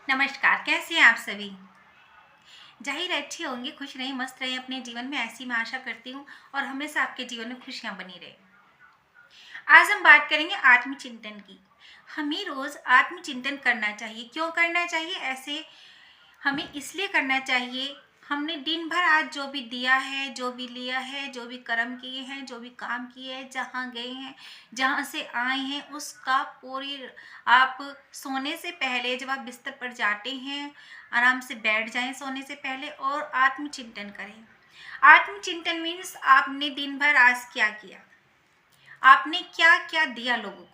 नमस्कार, कैसे हैं आप सभी। जाहिर है अच्छे होंगे, खुश रहें, मस्त रहें अपने जीवन में, ऐसी मैं आशा करती हूँ और हमेशा आपके जीवन में खुशियाँ बनी रहे। आज हम बात करेंगे आत्मचिंतन की। हमें रोज आत्मचिंतन करना चाहिए। क्यों करना चाहिए? ऐसे हमें इसलिए करना चाहिए, हमने दिन भर आज जो भी दिया है, जो भी लिया है, जो भी कर्म किए हैं, जो भी काम किए हैं, जहाँ गए हैं, जहाँ से आए हैं, उसका पूरी आप सोने से पहले जब आप बिस्तर पर जाते हैं, आराम से बैठ जाएं सोने से पहले और आत्मचिंतन करें। आत्मचिंतन मीन्स आपने दिन भर आज क्या किया, आपने क्या क्या दिया लोगों को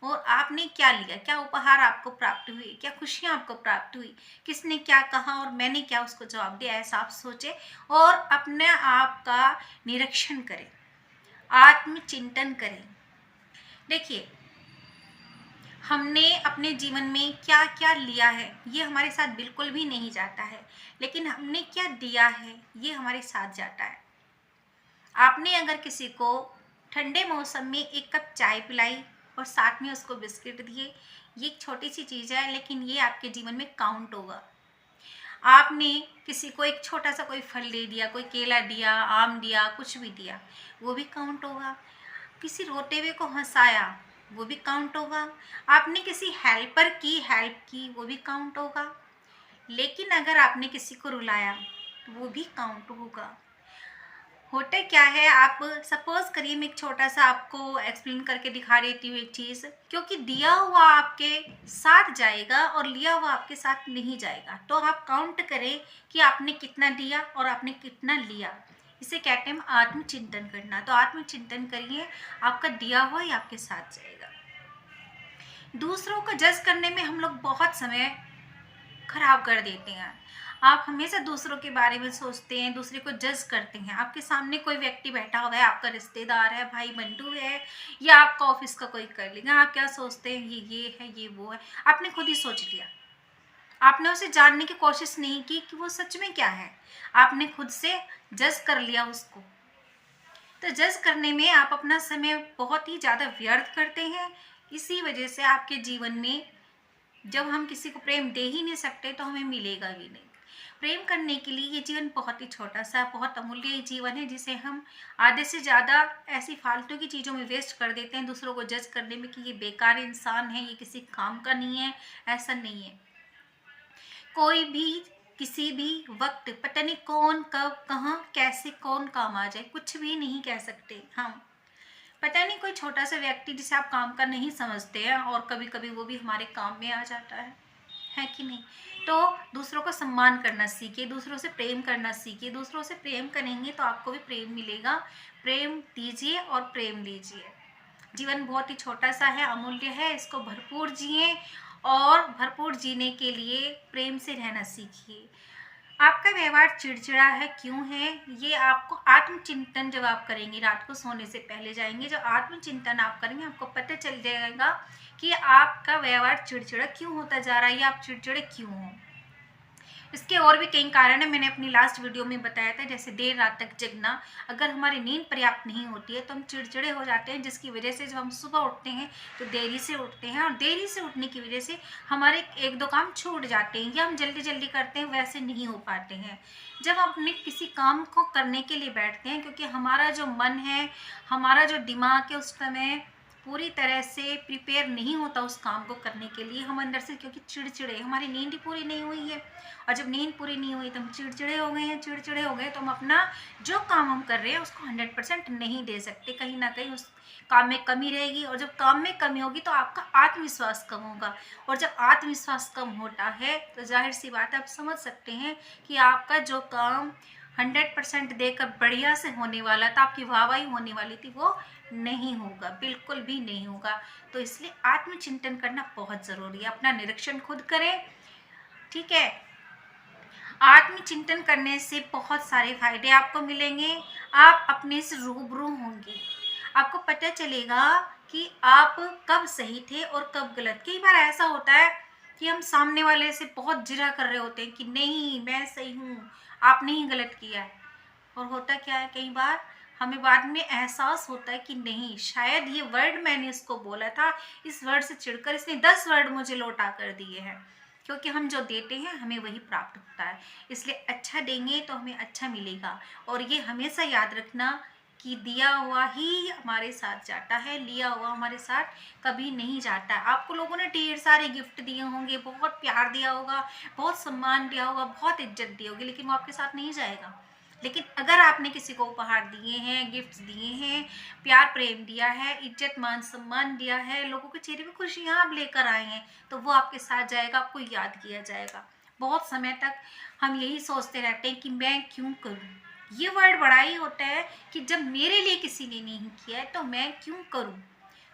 और आपने क्या लिया, क्या उपहार आपको प्राप्त हुई, क्या खुशियां आपको प्राप्त हुई, किसने क्या कहा और मैंने क्या उसको जवाब दिया। ऐसा आप सोचे और अपने आप का निरीक्षण करें, आत्मचिंतन करें। देखिए, हमने अपने जीवन में क्या क्या लिया है ये हमारे साथ बिल्कुल भी नहीं जाता है, लेकिन हमने क्या दिया है ये हमारे साथ जाता है। आपने अगर किसी को ठंडे मौसम में एक कप चाय पिलाई और साथ में उसको बिस्किट दिए, ये एक छोटी सी चीज़ है, लेकिन ये आपके जीवन में काउंट होगा। आपने किसी को एक छोटा सा कोई फल दे दिया, कोई केला दिया, आम दिया, कुछ भी दिया, वो भी काउंट होगा। किसी रोते हुए को हंसाया, वो भी काउंट होगा। आपने किसी हेल्पर की हेल्प की, वो भी काउंट होगा। लेकिन अगर आपने किसी को रुलाया तो वो भी काउंट होगा। होता क्या है, आप सपोज करिए, मैं एक छोटा सा आपको एक्सप्लेन करके दिखा देती हूँ एक चीज़। क्योंकि दिया हुआ आपके साथ जाएगा और लिया हुआ आपके साथ नहीं जाएगा, तो आप काउंट करें कि आपने कितना दिया और आपने कितना लिया। इसे कहते हैं आत्मचिंतन करना। तो आत्मचिंतन करिए, आपका दिया हुआ ही आपके साथ जाएगा। दूसरों को जज करने में हम लोग बहुत समय खराब कर देते हैं। आप हमेशा दूसरों के बारे में सोचते हैं, दूसरे को जज करते हैं। आपके सामने कोई व्यक्ति बैठा हुआ है, आपका रिश्तेदार है, भाई बंधु है, या आपका ऑफिस का कोई कलीग है, आप क्या सोचते हैं, ये है, ये वो है। आपने खुद ही सोच लिया, आपने उसे जानने की कोशिश नहीं की कि वो सच में क्या है, आपने खुद से जज कर लिया उसको। तो जज करने में आप अपना समय बहुत ही ज़्यादा व्यर्थ करते हैं। इसी वजह से आपके जीवन में जब हम किसी को प्रेम दे ही नहीं सकते तो हमें मिलेगा भी नहीं। प्रेम करने के लिए ये जीवन बहुत ही छोटा सा, बहुत अमूल्य जीवन है, जिसे हम आधे से ज़्यादा ऐसी फालतू की चीज़ों में वेस्ट कर देते हैं, दूसरों को जज करने में कि ये बेकार इंसान है, ये किसी काम का नहीं है। ऐसा नहीं है। कोई भी किसी भी वक्त पता नहीं कौन कब कहाँ कैसे कौन काम आ जाए, कुछ भी नहीं कह सकते हम। पता नहीं, कोई छोटा सा व्यक्ति जिसे आप काम का नहीं समझते हैं और कभी कभी वो भी हमारे काम में आ जाता है कि नहीं। तो दूसरों को सम्मान करना सीखिए, दूसरों से प्रेम करना सीखिए। दूसरों से प्रेम करेंगे तो आपको भी प्रेम मिलेगा। प्रेम दीजिए और प्रेम लीजिए। जीवन बहुत ही छोटा सा है, अमूल्य है, इसको भरपूर जिए और भरपूर जीने के लिए प्रेम से रहना सीखिए। आपका व्यवहार चिड़चिड़ा है, क्यों है? ये आपको आत्मचिंतन जब आप करेंगे, रात को सोने से पहले जाएंगे, जब आत्मचिंतन आप करेंगे, आपको पता चल जाएगा कि आपका व्यवहार चिड़चिड़ा क्यों होता जा रहा है या आप चिड़चिड़े क्यों हो। इसके और भी कई कारण है, मैंने अपनी लास्ट वीडियो में बताया था। जैसे देर रात तक जगना, अगर हमारी नींद पर्याप्त नहीं होती है तो हम चिड़चिड़े हो जाते हैं, जिसकी वजह से जब हम सुबह उठते हैं तो देरी से उठते हैं, और देरी से उठने की वजह से हमारे एक दो काम छूट जाते हैं, या हम जल्दी जल्दी करते हैं, वैसे नहीं हो पाते हैं। जब हम अपने किसी काम को करने के लिए बैठते हैं, क्योंकि हमारा जो मन है, हमारा जो दिमाग है, उस समय पूरी तरह से प्रिपेयर नहीं होता उस काम को करने के लिए। हम अंदर से क्योंकि चिड़चिड़े, हमारी नींद ही पूरी नहीं हुई है, और जब नींद पूरी नहीं हुई तो हम चिड़चिड़े हो गए हैं। चिड़चिड़े हो गए तो हम अपना जो काम हम कर रहे हैं उसको 100% नहीं दे सकते। कहीं ना कहीं उस काम में कमी रहेगी, और जब काम में कमी होगी तो आपका आत्मविश्वास कम होगा, और जब आत्मविश्वास कम होता है तो जाहिर सी बात है, आप समझ सकते हैं कि आपका जो काम 100% देकर बढ़िया से होने वाला था, आपकी वाहवाही होने वाली थी, वो नहीं होगा, बिल्कुल भी नहीं होगा। तो इसलिए आत्मचिंतन करना बहुत ज़रूरी है। अपना निरीक्षण खुद करें, ठीक है। आत्मचिंतन करने से बहुत सारे फायदे आपको मिलेंगे। आप अपने से रूबरू होंगे, आपको पता चलेगा कि आप कब सही थे और कब गलत। कई बार ऐसा होता है कि हम सामने वाले से बहुत जिरा कर रहे होते हैं कि नहीं मैं सही हूँ, आपने ही गलत किया है। और होता क्या है, कई बार हमें बाद में एहसास होता है कि नहीं, शायद ये वर्ड मैंने इसको बोला था, इस वर्ड से चिढ़कर इसने 10 वर्ड मुझे लौटा कर दिए हैं। क्योंकि हम जो देते हैं हमें वही प्राप्त होता है, इसलिए अच्छा देंगे तो हमें अच्छा मिलेगा। और ये हमेशा याद रखना कि दिया हुआ ही हमारे साथ जाता है, लिया हुआ हमारे साथ कभी नहीं जाता। आपको लोगों ने ढेर सारे गिफ्ट दिए होंगे, बहुत प्यार दिया होगा, बहुत सम्मान दिया होगा, बहुत इज्जत दी होगी, लेकिन वो आपके साथ नहीं जाएगा। लेकिन अगर आपने किसी को उपहार दिए हैं, गिफ्ट्स दिए हैं, प्यार प्रेम दिया है, इज्जत मान सम्मान दिया है, लोगों के चेहरे पे खुशियाँ आप लेकर आए हैं, तो वो आपके साथ जाएगा, आपको याद किया जाएगा। बहुत समय तक हम यही सोचते रहते हैं कि मैं क्यों करूँ। ये वर्ड बड़ा ही होता है कि जब मेरे लिए किसी ने नहीं किया है तो मैं क्यों करूँ।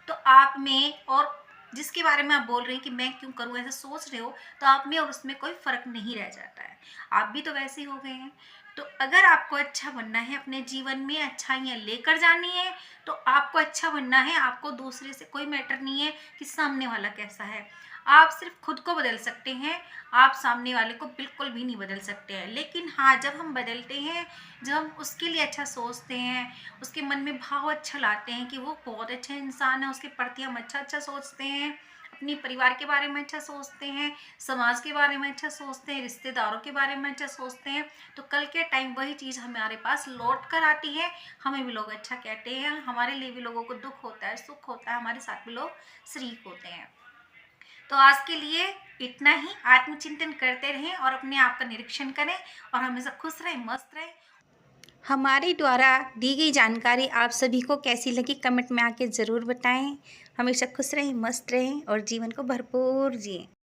तो आप में और जिसके बारे में आप बोल रहे हैं कि मैं क्यों करूँ, ऐसा सोच रहे हो, तो आप में और उसमें कोई फ़र्क नहीं रह जाता है। आप भी तो वैसे ही हो गए हैं। तो अगर आपको अच्छा बनना है, अपने जीवन में अच्छाइयाँ लेकर जानी है, तो आपको अच्छा बनना है। आपको दूसरे से कोई मैटर नहीं है कि सामने वाला कैसा है। आप सिर्फ खुद को बदल सकते हैं, आप सामने वाले को बिल्कुल भी नहीं बदल सकते हैं। लेकिन हाँ, जब हम बदलते हैं, जब हम उसके लिए अच्छा सोचते हैं, उसके मन में भाव अच्छा लाते हैं कि वो बहुत अच्छा इंसान है, उसके प्रति हम अच्छा सोचते हैं, अपने परिवार के बारे में अच्छा सोचते हैं, समाज के बारे में अच्छा सोचते हैं, रिश्तेदारों के बारे में अच्छा सोचते हैं, तो कल के टाइम वही चीज़ हमारे पास लौट कर आती है। हमें भी लोग अच्छा कहते हैं, हमारे लिए भी लोगों को दुख होता है, सुख होता है, हमारे साथ भी लोग शरीक होते हैं। तो आज के लिए इतना ही। आत्मचिंतन करते रहें और अपने आप का निरीक्षण करें और हमेशा खुश रहें, मस्त रहें। हमारे द्वारा दी गई जानकारी आप सभी को कैसी लगी, कमेंट में आके ज़रूर बताएं। हमेशा खुश रहें, मस्त रहें और जीवन को भरपूर जिएं।